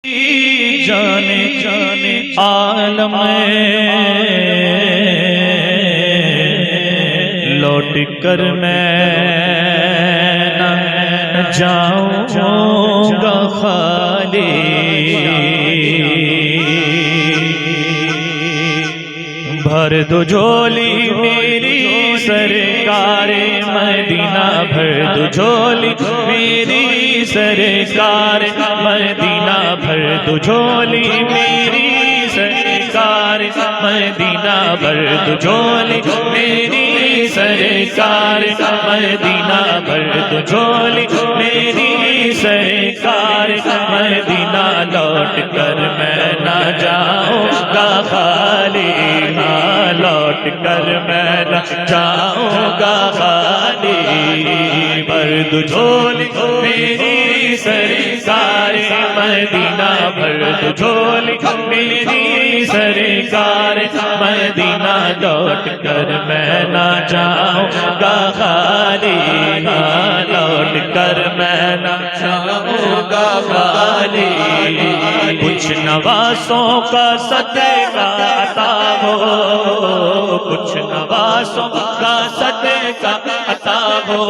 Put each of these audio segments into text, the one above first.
جانے جانے عالم لوٹ کر میں نہ جاؤں گا خالی، بھر دو جھولی میری سرکار مدینہ، بھر دو جھولی میری سرکار مدینہ، بھر دو جھولی میری سرکار مدینہ، بھر دو جھولی میری سرکار مدینہ، بھر دو جھولی میری سرکار مدینہ، لوٹ کر میں نہ جاؤں گا خالی، لوٹ کر میں نہ جاؤں گا خالی، بھر دو جھولی میری سرکار مدینہ، بھر دو جھولی میری سرکار مدینہ، لوٹ کر میں نہ جاؤں گا خالی، لوٹ کر میں نہ جاؤں گا خالی، کچھ نواسوں کا صدقہ عطا ہو، کچھ نواسوں کا صدقہ عطا ہو،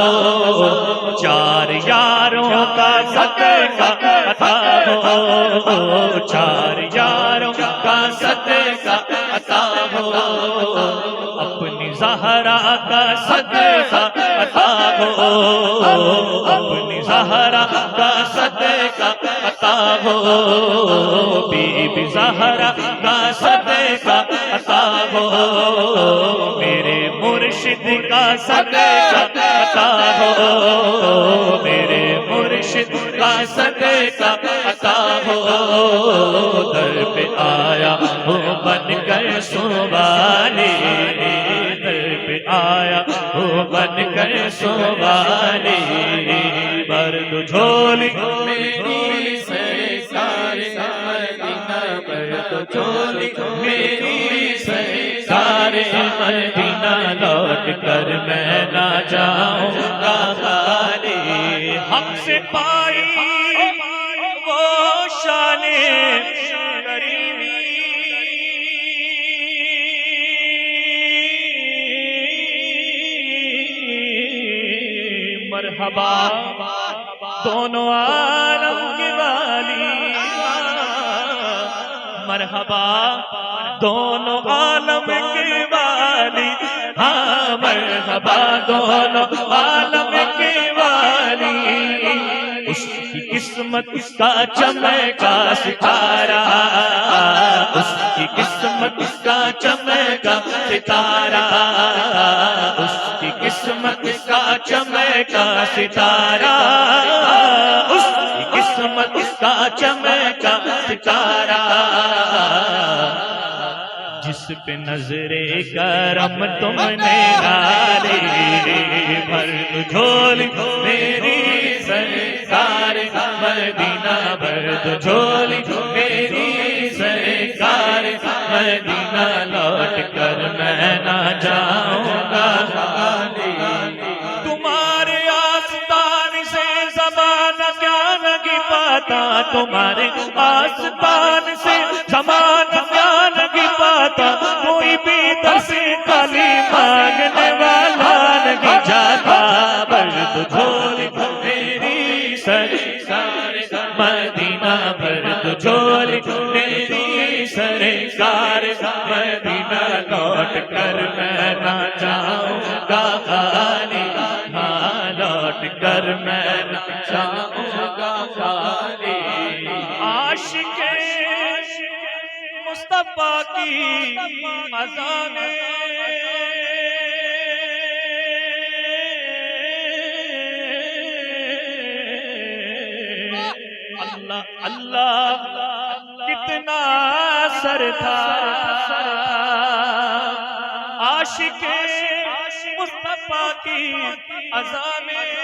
چار یاروں کا صدقہ عطا ہو، چار یاروں کا صدقہ عطا ہو، اپنی زہرا کا صدقہ عطا ہو، اپنی زہرا کا صدقہ عطا ہو، بی بی زہرا کا صدقہ عطا ہو، میرے مرشد کا صدقہ عطا ہو، میرے مرشد کا صدقہ عطا ہو، در پہ آیا ہوں بن کر سنوالی، در پہ آیا ہوں بن کر سنوالی، بھر دو جھولی میری سرکار مدینہ، بھر دو جھولی میری سرکار مدینہ، لوٹ کر میں نہ جاؤں گا خالی، ہم سے پائی وہ شان کریمی، مرحبا دونوں عالم کی والی، مرحبا دونوں عالم کی والی، ہاں مرحبا دونوں عالم کی والی، اس کی قسمت کا چمکا ستارہ، اس کی قسمت کا چمکا ستارہ، اس کی قسمت کا چمکا ستارہ، اس کی قسمت کا چمکا ستارہ، جس پہ نظر کرم تم نے ڈالی، بھر دو جھولی میری سرکار مدینہ، بھر دو جھولی میری سرکار مدینہ، لوٹ کر میں نہ جاؤں گا خالی، تمہارے آستان سے زمانہ کیا نہیں پاتا، تمہارے آستان سے زمانہ کیا نہیں پاتا، کوئی بھی دس خالی مانگنے والا نہیں جاتا، بھر دو جھولی میری سرکار مدینہ، بھر دو جھولی میری سرکار مدینہ، لوٹ کر میں نہ جاؤں گا خالی، ہاں لوٹ کر میں نہ جاؤں گا خالی، عاشق مصطفیٰ کی اذانیں اللہ اللہ کتنا سر تھا، عاشق مصطفیٰ کی اذانیں،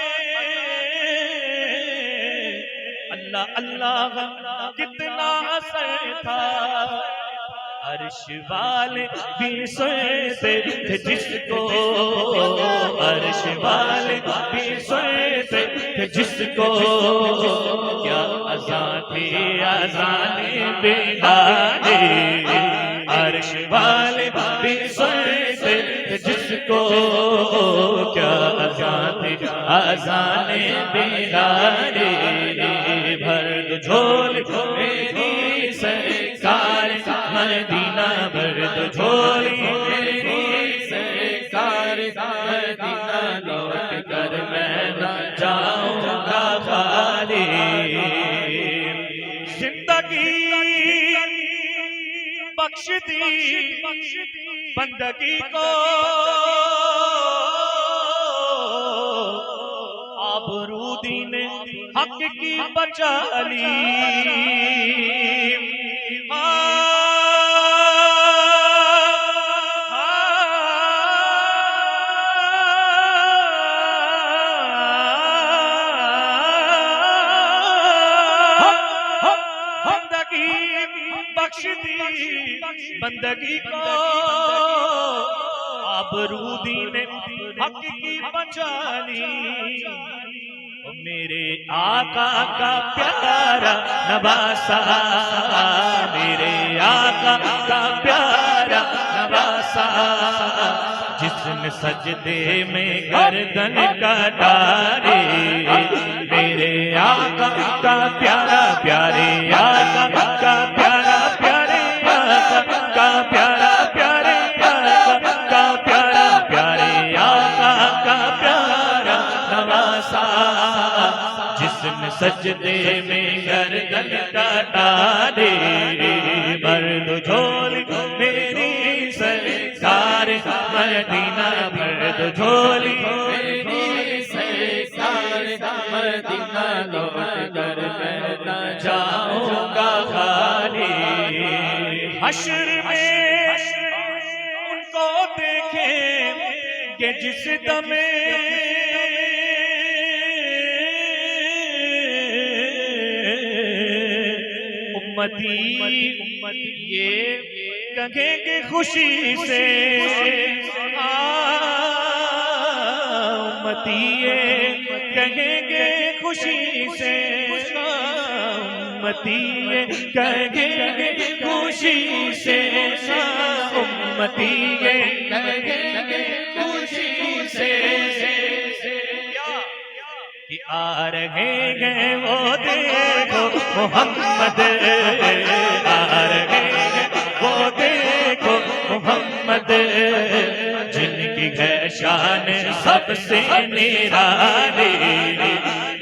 اللہ اللہ کتنا سر تھا، عرش والے بھی سنتے تھے جس کو، عرش والے بھی سنتے تھے جس کو، کیا اذان تھی اذان بلال، عرش والے بھی سنتے تھے جس کو، کیا اذان تھی اذان بلال، بھر دو جھول میری سرکار مدینہ، بھر دو جھول میری سرکار مدینہ، لوٹ کر میں نہ جاؤں گا خالی، زندگی بخش دی بندگی کو، آبرو دین حق کی بچا لی، بخش دی بندگی کو، آبرو دین حق کی بچا لی، میرے آقا کا پیارا نواسا، میرے آقا کا پیارا نواسا، جس نے سجدے میں گردن کٹاری، میرے آقا کا پیارا پیارے آقا کا پیارا پیارے آقا کا پیارا پیارے آقا کا پیارا پیارے آقا کا پیارا نواسا، جس نے سجدے میں گردن کٹاری، مرد جھول میری سرکار مدینہ، مرد جھول میری سرکار مدینہ، لوٹ کر میں نہ جاؤں گا خالی، حشر میں ان کو دیکھیں کہ جس دم امتی یہ کہیں گے خوشی سے، امتی یہ کہیں گے خوشی سے، امتی یہ کہیں گے خوشی سے، امتی یہ کہیں گے خوشی سے، کہ آ رہے ہیں وہ دیکھو محمد، آ رہے ہیں وہ دیکھو محمد، جن کی ہے شان سب سے نرالی،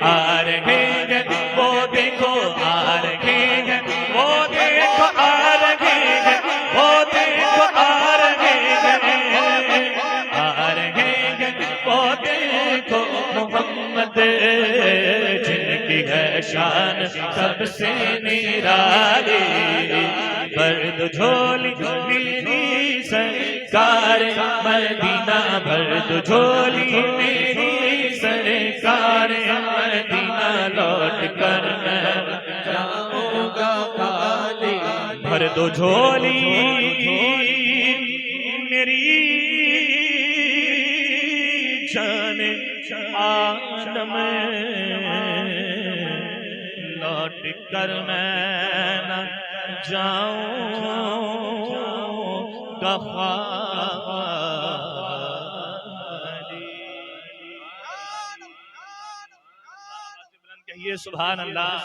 آ رہے ہیں وہ دیکھو، آ رہے ہیں وہ دیکھو، آ رہے ہیں وہ دیکھو، آ رہے ہیں، آ رہے ہیں وہ دیکھو محمد، جن کی ہے شان سب سے نرالی، برد جھولی میری سرکار مدینہ، برد جھولی میری سرکار مدینہ، لوٹ کر میں جاؤں گا خالی، بھر دو جھولی میری جان عالم، لوٹ کر میں نہ جاؤں گا خالی، کہیے سبحان اللہ۔